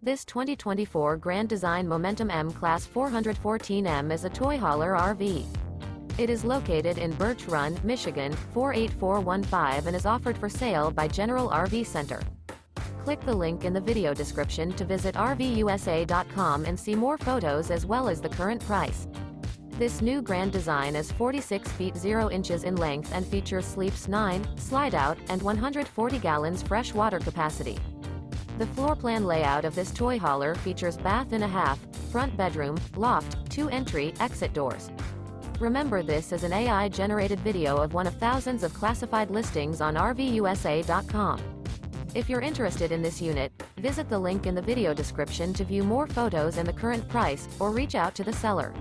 This 2024 Grand Design Momentum M Class 414M is a toy hauler RV. It is located in Birch Run, Michigan, 48415 and is offered for sale by General RV Center. Click the link in the video description to visit RVUSA.com and see more photos as well as the current price. This new Grand Design is 46 feet 0 inches in length and features sleeps 9, Slideout, and 140 gallons fresh water capacity. The floor plan layout of this toy hauler features bath and a half, front bedroom, loft, 2 entry/exit doors. Remember, this is an AI-generated video of one of thousands of classified listings on RVUSA.com. If you're interested in this unit, visit the link in the video description to view more photos and the current price, or reach out to the seller.